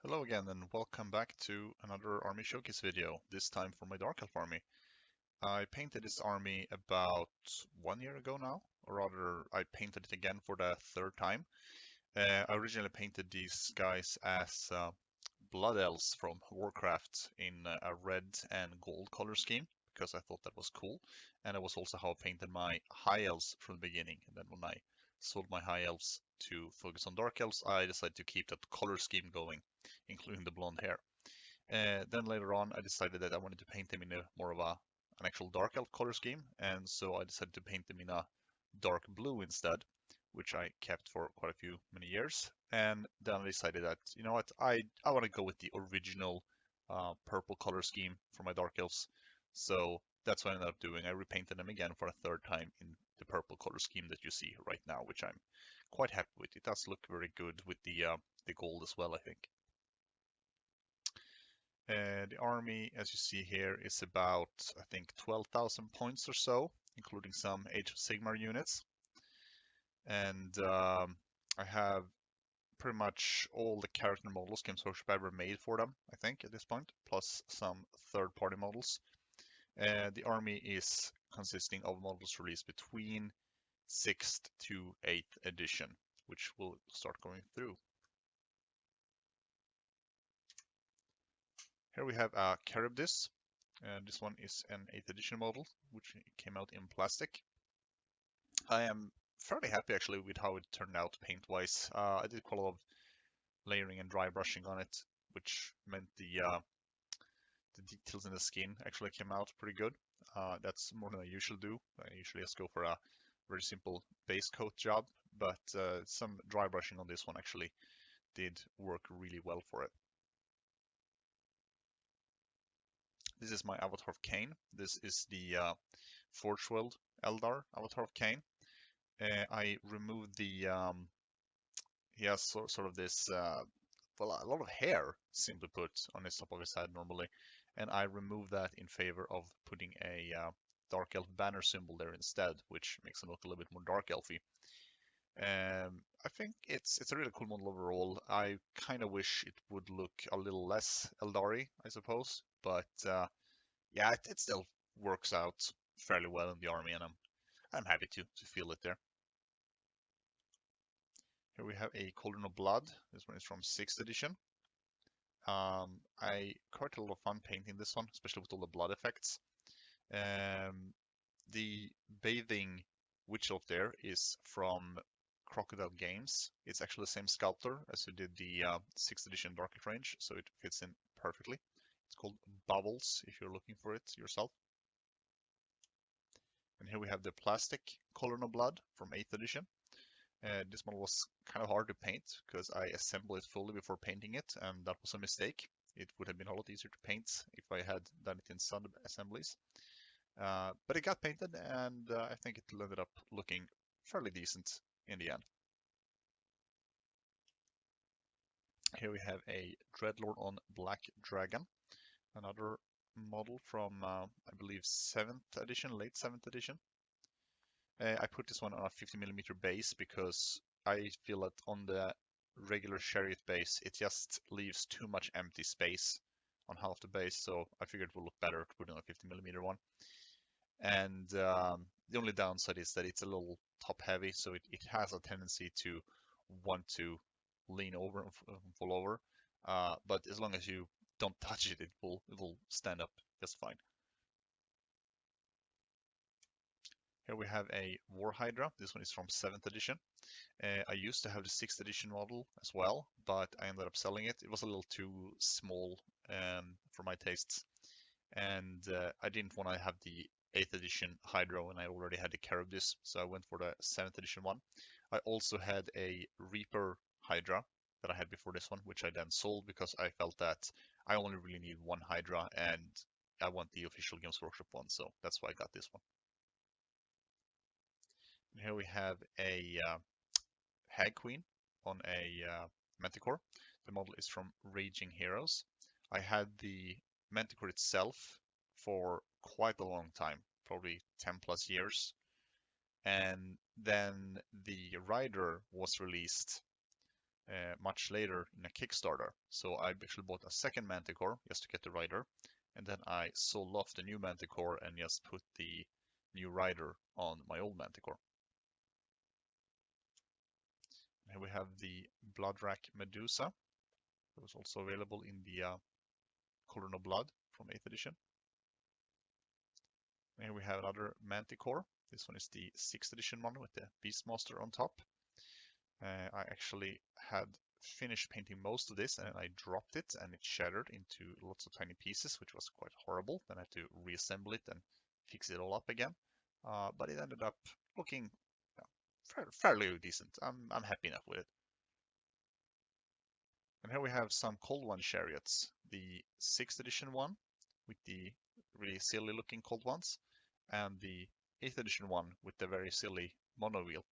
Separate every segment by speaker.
Speaker 1: Hello again and welcome back to another army showcase video, this time for my Dark Elf army. I painted this army about 1 year ago now, or rather I painted it again for the third time. I originally painted these guys as Blood Elves from Warcraft in a red and gold color scheme, because I thought that was cool, and it was also how I painted my High Elves from the beginning, and then when I sold my High Elves to focus on Dark Elves, I decided to keep that color scheme going, including the blonde hair. Then later on, I decided that I wanted to paint them in a more of an actual dark elf color scheme, and so I decided to paint them in a dark blue instead, which I kept for quite a few many years. And then I decided that, you know what, I want to go with the original purple color scheme for my dark elves. So that's what I ended up doing. I repainted them again for a third time in the purple color scheme that you see right now, which I'm quite happy with. It does look very good with the gold as well, I think. The army, as you see here, is about, I think, 12,000 points or so, including some Age of Sigmar units. And I have pretty much all the character models Games Workshop ever made for them, I think, at this point, plus some third-party models. The army is consisting of models released between 6th to 8th edition, which we'll start going through. Here we have a Charybdis. This one is an 8th edition model, which came out in plastic. I am fairly happy actually with how it turned out paint-wise. I did quite a lot of layering and dry brushing on it, which meant the details in the skin actually came out pretty good. That's more than I usually do. I usually just go for a very simple base coat job, but some dry brushing on this one actually did work really well for it. This is my Avatar of Cain. This is the Forge World Eldar Avatar of Cain. I removed the he has sort of this well, a lot of hair, simply put, on his top of his head normally, and I removed that in favor of putting a dark elf banner symbol there instead, which makes him look a little bit more dark elfy. I think it's a really cool model overall. I kind of wish it would look a little less Eldari, I suppose, but yeah, it still works out fairly well in the army, and I'm happy to feel it there. Here we have a Cauldron of Blood. This one is from 6th edition. I quite a lot of fun painting this one, especially with all the blood effects. The bathing witch elf there is from Crocodile Games. It's actually the same sculptor as who did the 6th edition Darkest Range, so it fits in perfectly. It's called Bubbles if you're looking for it yourself. And here we have the plastic Cauldron of Blood from 8th edition. This model was kind of hard to paint because I assembled it fully before painting it, and that was a mistake. It would have been a lot easier to paint if I had done it in sub assemblies. But it got painted, and I think it ended up looking fairly decent in the end. Here we have a Dreadlord on Black Dragon, another model from, I believe, 7th edition, late 7th edition. I put this one on a 50mm base because I feel that on the regular chariot base, it just leaves too much empty space on half the base, so I figured it would look better to put it on a 50mm one. And the only downside is that it's a little top heavy, so it has a tendency to want to lean over and fall over. But as long as you don't touch it, it will stand up just fine. Here we have a War Hydra. This one is from 7th edition. I used to have the 6th edition model as well, but I ended up selling it. It was a little too small for my tastes, and I didn't want to have the 8th edition Hydra when I already had the Charybdis, so I went for the 7th edition one. I also had a Reaper Hydra that I had before this one, which I then sold because I felt that I only really need one Hydra, and I want the official Games Workshop one, so that's why I got this one. And here we have a Hag Queen on a Manticore. The model is from Raging Heroes. I had the Manticore itself for quite a long time, probably 10 plus years. And then the Rider was released much later in a Kickstarter. So I actually bought a second Manticore just to get the rider, and then I sold off the new Manticore and just put the new rider on my old Manticore. Here we have the Bloodrack Medusa. It was also available in the Cauldron of Blood from 8th edition. And here we have another Manticore. This one is the 6th edition one with the Beastmaster on top. I actually had finished painting most of this and I dropped it and it shattered into lots of tiny pieces, which was quite horrible. Then I had to reassemble it and fix it all up again. But it ended up looking fairly decent. I'm happy enough with it. And here we have some Cold One chariots. The 6th edition one with the really silly looking Cold Ones, and the 8th edition one with the very silly mono wheel.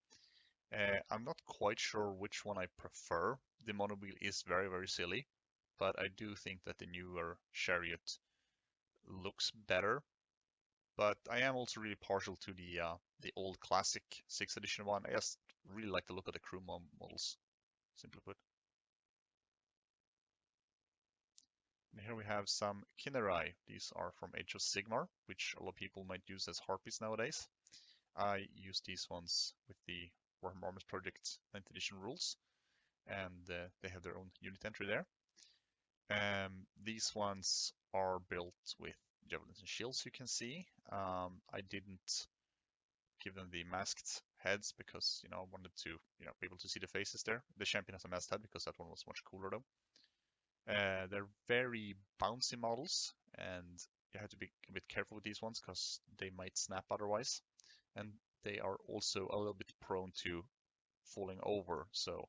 Speaker 1: I'm not quite sure which one I prefer. The mono wheel is very, very silly, but I do think that the newer chariot looks better. But I am also really partial to the old classic 6th edition one. I just really like the look of the crew models, simply put. And here we have some Kinnerai. These are from Age of Sigmar, which a lot of people might use as harpies nowadays. I use these ones with the Warhammer Armies Project 9th edition rules, and they have their own unit entry there. These ones are built with javelins and shields, you can see. I didn't give them the masked heads because, I wanted to, be able to see the faces there. The champion has a masked head because that one was much cooler though. They're very bouncy models, and you have to be a bit careful with these ones because they might snap otherwise. And they are also a little bit prone to falling over. So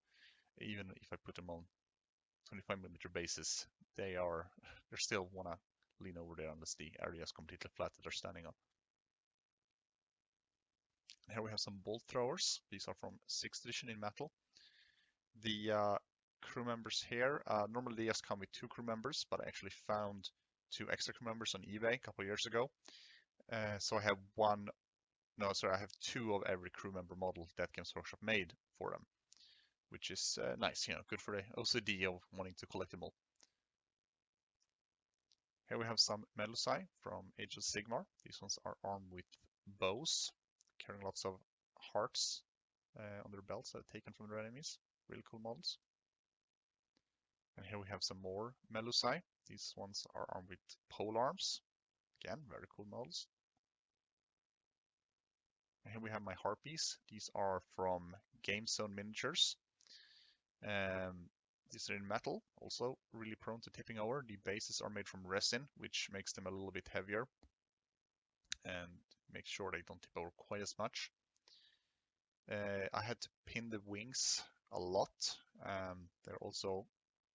Speaker 1: even if I put them on 25mm bases, they're still wanna lean over there unless the area is completely flat that they're standing on. Here we have some bolt throwers. These are from 6th edition in metal. The crew members here, normally they just come with 2 crew members, but I actually found 2 extra crew members on eBay a couple of years ago. So I have I have 2 of every crew member model that Games Workshop made for them, which is nice, good for the OCD of wanting to collect them all. Here we have some Melusai from Age of Sigmar. These ones are armed with bows, carrying lots of hearts on their belts that are taken from their enemies. Really cool models. And here we have some more Melusai. These ones are armed with pole arms. Again, very cool models. And here we have my Harpies. These are from Game Zone Miniatures. These are in metal, also really prone to tipping over. The bases are made from resin, which makes them a little bit heavier and makes sure they don't tip over quite as much. I had to pin the wings a lot. They're also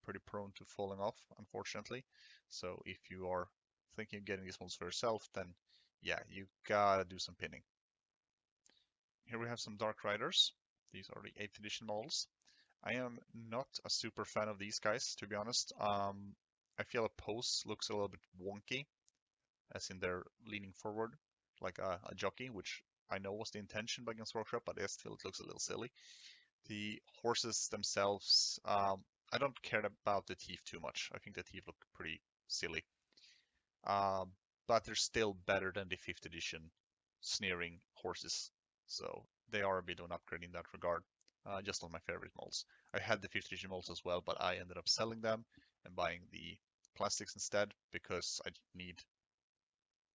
Speaker 1: pretty prone to falling off, unfortunately. So if you are thinking of getting these ones for yourself, then yeah, you gotta do some pinning. Here we have some Dark Riders. These are the 8th edition models. I am not a super fan of these guys, to be honest. I feel a pose looks a little bit wonky, as in they're leaning forward like a jockey, which I know was the intention by Games Workshop, but I still it looks a little silly. The horses themselves, I don't care about the teeth too much. I think the teeth look pretty silly. But they're still better than the 5th edition sneering horses. So they are a bit of an upgrade in that regard. Just not my favorite molds. I had the 5th edition molds as well, but I ended up selling them and buying the plastics instead because I need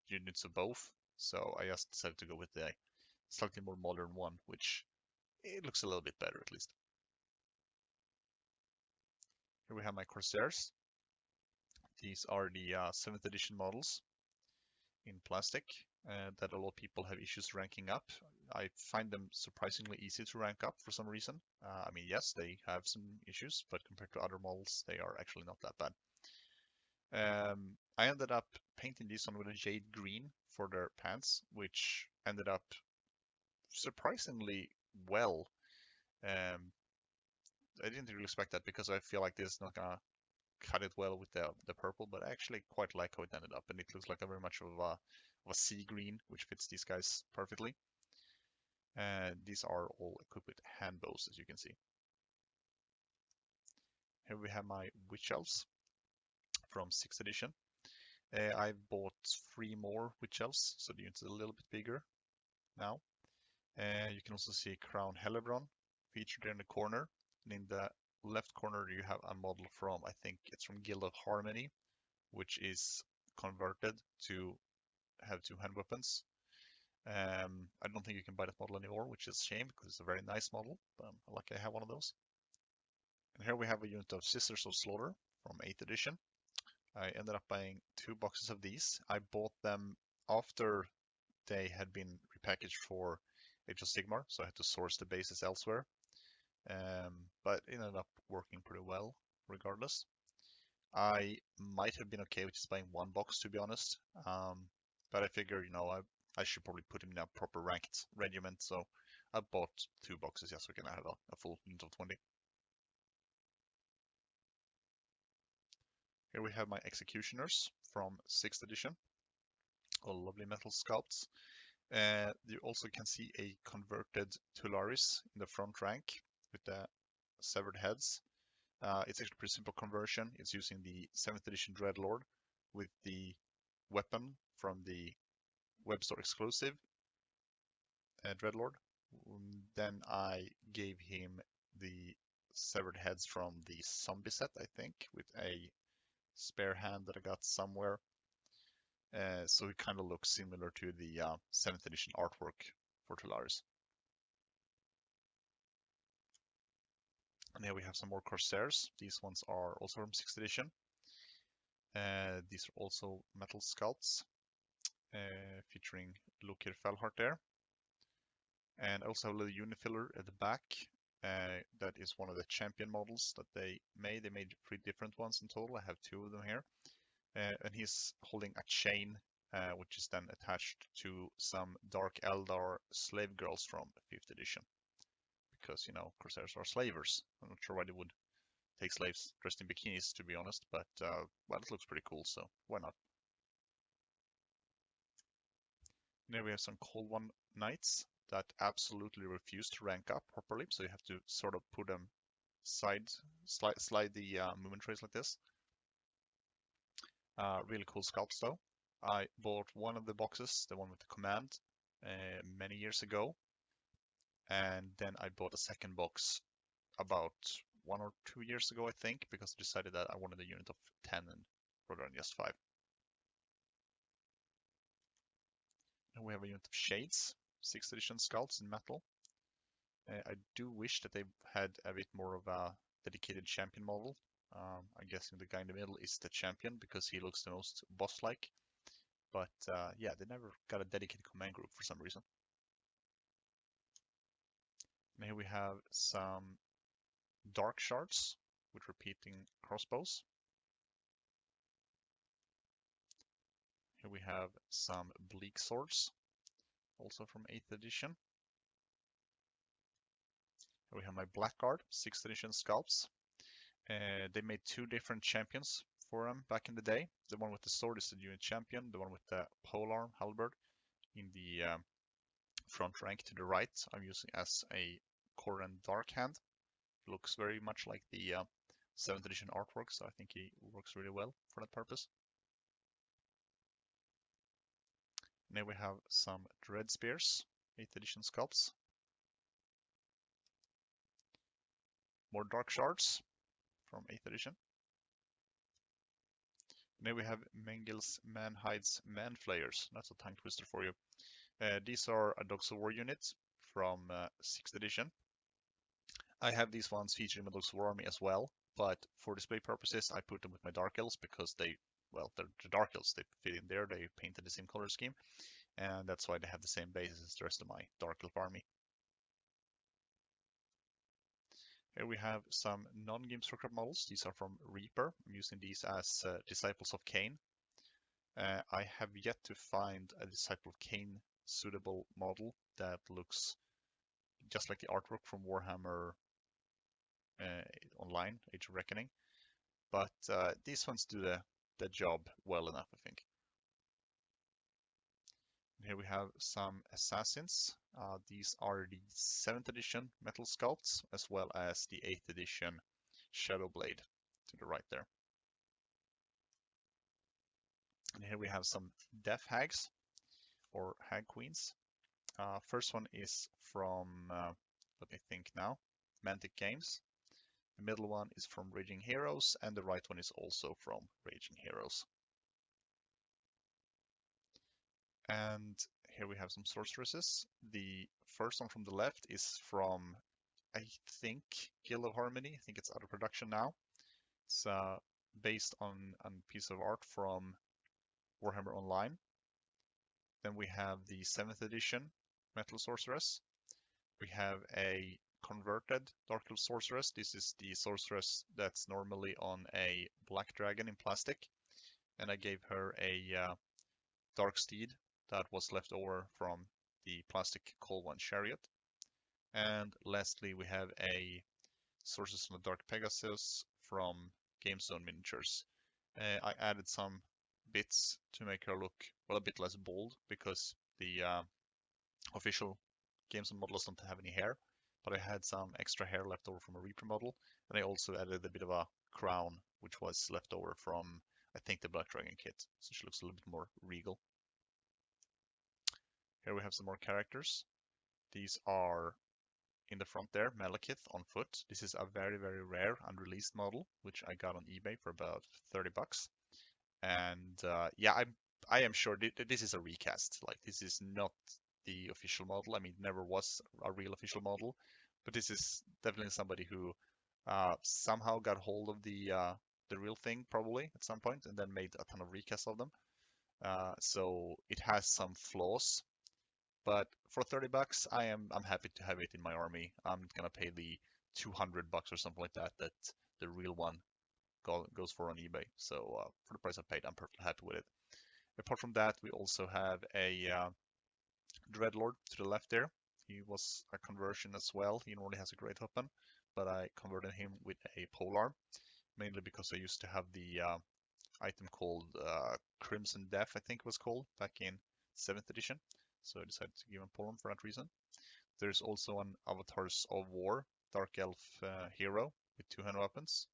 Speaker 1: units of both. So I just decided to go with the slightly more modern one, which it looks a little bit better at least. Here we have my Corsairs. These are the 7th edition models in plastic that a lot of people have issues ranking up. I find them surprisingly easy to rank up for some reason. I mean, yes, they have some issues, but compared to other models, they are actually not that bad. I ended up painting this one with a jade green for their pants, which ended up surprisingly well. I didn't really expect that because I feel like this is not gonna cut it well with the purple, but I actually quite like how it ended up, and it looks like a very much of a sea green, which fits these guys perfectly. These are all equipped with hand bows, as you can see. Here we have my Witch Elves from 6th edition. I bought 3 more Witch Elves, so the unit's a little bit bigger now. You can also see Crown Hellebron featured there in the corner. And in the left corner you have a model from, I think it's from Guild of Harmony, which is converted to have 2 hand weapons. I don't think you can buy that model anymore, which is a shame because it's a very nice model. Lucky I have one of those. And here we have a unit of Sisters of Slaughter from 8th edition. I ended up buying 2 boxes of these. I bought them after they had been repackaged for Age of Sigmar, so I had to source the bases elsewhere. But it ended up working pretty well regardless. I might have been okay with just buying 1 box, to be honest. But I figured, I should probably put him in a proper ranked regiment, so I bought 2 boxes, so we can have a full unit of 20. Here we have my Executioners from 6th edition. All lovely metal sculpts. You also can see a converted Tularis in the front rank with the severed heads. It's actually a pretty simple conversion. It's using the 7th edition Dreadlord with the weapon from the web store exclusive Dreadlord. Then I gave him the severed heads from the zombie set, I think, with a spare hand that I got somewhere. So it kind of looks similar to the 7th edition artwork for Tularis. And here we have some more Corsairs. These ones are also from 6th edition. These are also metal sculpts featuring Lokir Felhart there. And I also have a little unit filler at the back. That is one of the champion models that they made. They made 3 different ones in total. I have 2 of them here. And he's holding a chain, which is then attached to some Dark Eldar slave girls from 5th edition. Because, Corsairs are slavers. I'm not sure why they would take slaves dressed in bikinis, to be honest, but well, it looks pretty cool, so why not? There we have some Cold One Knights that absolutely refuse to rank up properly, so you have to sort of put them slide the movement trays like this. Really cool sculpts though. I bought one of the boxes, the one with the command, many years ago, and then I bought a second box about 1 or 2 years ago, I think, because I decided that I wanted a unit of 10 and rather than just 5. And we have a unit of Shades, 6th edition sculpts in metal. I do wish that they had a bit more of a dedicated champion model. I'm guessing the guy in the middle is the champion because he looks the most boss-like. But yeah, they never got a dedicated command group for some reason. And here we have some Dark Shards with repeating crossbows. Here we have some Bleak Swords, also from 8th edition. Here we have my Blackguard, 6th edition sculpts. They made 2 different champions for them back in the day. The one with the sword is the unit champion, the one with the polearm halberd in the front rank to the right I'm using as a Koran Dark Hand. Looks very much like the 7th edition artwork, so I think he works really well for that purpose. Now we have some Dread Spears, 8th edition sculpts. More Dark Shards from 8th edition. Now we have Mengel's Manhide's Manflayers. That's a tongue twister for you. These are a Dogs of War unit from 6th edition. I have these ones featured in my Dogs of War army as well, but for display purposes I put them with my Dark Elves because they're the Dark Elves. They fit in there, they painted the same color scheme, and that's why they have the same bases as the rest of my Dark Elf army. Here we have some non-game structure models. These are from Reaper. I'm using these as Disciples of Cain. I have yet to find a Disciple of Cain suitable model that looks just like the artwork from Warhammer Online, Age of Reckoning. But these ones do the job well enough, I think. And here we have some Assassins. These are the 7th edition metal sculpts, as well as the 8th edition Shadowblade to the right there. And here we have some death hags or hag queens. First one is from, let me think now, Mantic Games. The middle one is from Raging Heroes, and the right one is also from Raging Heroes. And here we have some sorceresses. The first one from the left is from, I think, Guild of Harmony. I think it's out of production now. It's based on a piece of art from Warhammer Online. Then we have the 7th edition Metal Sorceress. We have a converted Dark Elf Sorceress. This is the sorceress that's normally on a black dragon in plastic. And I gave her a Dark Steed that was left over from the plastic Call One Chariot. And lastly, we have a Sorceress from the Dark Pegasus from Game Zone Miniatures. I added some bits to make her look, well, a bit less bold, because the official Game Zone models don't have any hair, but I had some extra hair left over from a Reaper model, and I also added a bit of a crown, which was left over from, I think, the Black Dragon kit, so she looks a little bit more regal. Here we have some more characters. These are in the front there, Malekith on foot. This is a very, very rare unreleased model, which I got on eBay for about 30 bucks. And yeah, I am sure this is a recast. Like, this is not the official model. I mean, it never was a real official model, but this is definitely somebody who somehow got hold of the real thing, probably at some point, and then made a ton of recasts of them. So it has some flaws, but for 30 bucks, I'm happy to have it in my army. I'm gonna pay the 200 bucks or something like that the real one goes for on eBay. So for the price I paid, I'm perfectly happy with it. Apart from that, we also have a Dreadlord to the left there. He was a conversion as well. He normally has a great weapon, but I converted him with a polearm, mainly because I used to have the item called Crimson Death, I think it was called, back in 7th edition. So I decided to give him polearm for that reason. There's also an Avatars of War Dark Elf hero with 2 hand weapons.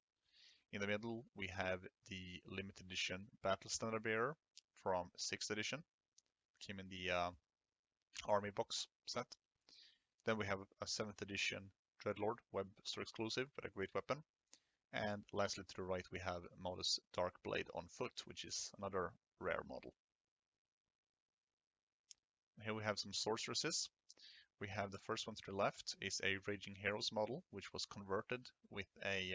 Speaker 1: In the middle, we have the limited edition Battle Standard Bearer from 6th edition. Came in the army box set. Then we have a 7th edition Dreadlord web store exclusive, but a great weapon. And lastly, to the right, we have Modus Darkblade on foot, which is another rare model. Here we have some sorceresses. We have the first one to the left is a Raging Heroes model, which was converted with a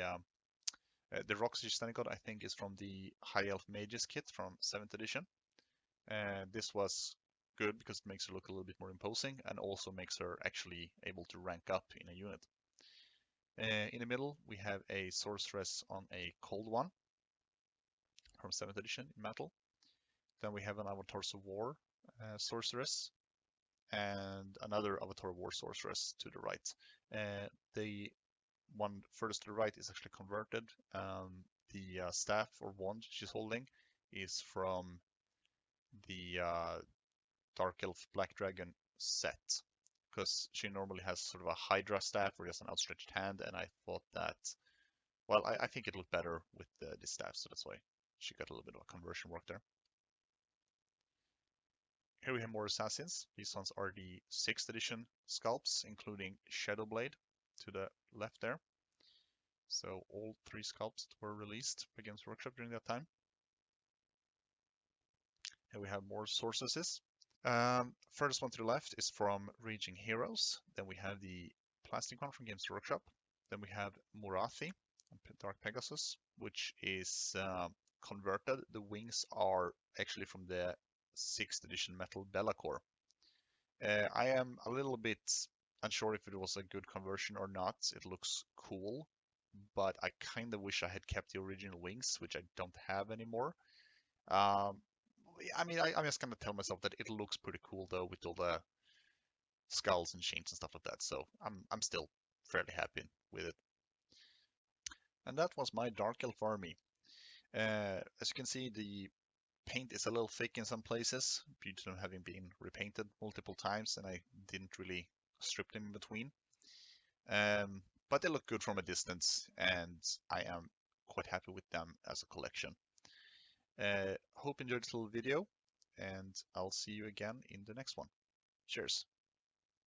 Speaker 1: the Roxy Standing God, I think, is from the High Elf Mages kit from 7th edition. This was good because it makes her look a little bit more imposing and also makes her actually able to rank up in a unit. In the middle, we have a sorceress on a Cold One from 7th edition in metal. Then we have an Avatars of War sorceress and another Avatar of War sorceress to the right. The one furthest to the right is actually converted. The staff or wand she's holding is from the Dark Elf Black Dragon set, because she normally has sort of a Hydra staff or just an outstretched hand, and I thought that, well, I think it looked better with this staff, so that's why she got a little bit of a conversion work there. Here we have more assassins. These ones are the 6th edition sculpts, including Shadowblade to the left there. So all 3 sculpts were released by Games Workshop during that time. Here we have more sorceresses. First one to the left is from Raging Heroes. Then we have the plastic one from Games Workshop. Then we have Morathi, Dark Pegasus, which is converted. The wings are actually from the 6th edition Metal Bellacore. I am a little bit unsure if it was a good conversion or not. It looks cool, but I kind of wish I had kept the original wings, which I don't have anymore. I mean, I'm just gonna tell myself that it looks pretty cool though, with all the skulls and chains and stuff like that. So I'm still fairly happy with it. And that was my Dark Elf army. As you can see, the paint is a little thick in some places due to them having been repainted multiple times, and I didn't really strip them in between. But they look good from a distance, and I am quite happy with them as a collection. Hope you enjoyed this little video, and I'll see you again in the next one. Cheers.